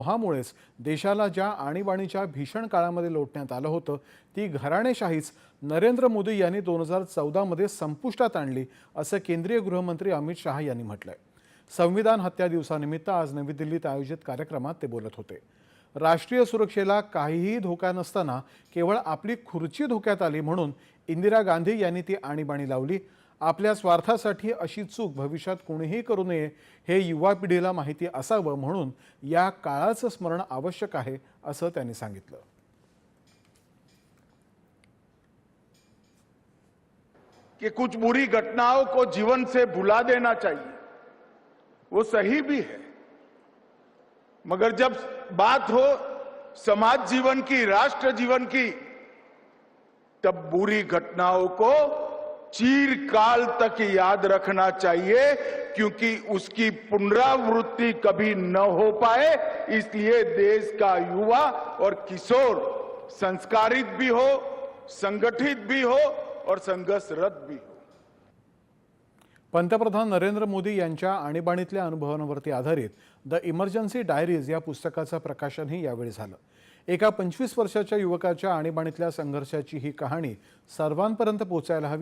मोहामुळेच देशाला ज्या आणीबाणीच्या भीषण काळामध्ये लोटण्यात आलं होतं ती घराणेशाहीच नरेंद्र मोदी यांनी 2014 मध्ये संपुष्टात आणली असं केंद्रीय गृहमंत्री अमित शाह यांनी म्हटलंय। संविधान हत्या दिवसानिमित्त आज नवी दिल्लीत आयोजित कार्यक्रमात ते बोलत होते। राष्ट्रीय सुरक्षेला काहीही धोका नसताना केवळ आपली खुर्ची धोक्यात आली म्हणून इंदिरा गांधी यांनी ती आणीबाणी लावली। आपल्या स्वार्थासाठी अशी चूक भविष्यात कोणीही करू नये हे युवा पिढीला माहिती असावं म्हणून या काळाचं स्मरण आवश्यक आहे असं त्यांनी सांगितलं। कि कुछ बुरी घटनाओं को जीवन से भुला देना चाहिए, वो सही भी है, मगर जब बात हो समाज जीवन की, राष्ट्र जीवन की, तब बुरी घटनाओं को चिरकाल तक याद रखना चाहिए, क्योंकि उसकी पुनरावृत्ति कभी न हो पाए। इसलिए देश का युवा और किशोर संस्कारित भी हो, संगठित भी हो और संघर्षरत भी हो। पंतप्रधान नरेंद्र मोदी यांच्या आणीबाणीतल्या अनुभवांवरती आधारित द इमर्जन्सी डायरीज या पुस्तकाचं प्रकाशनही यावेळी झालं। एका 25 वर्षाच्या युवकाच्या आणीबाणीतल्या संघर्षाची ही कहाणी सर्वांपर्यंत पोहोचायला हवी।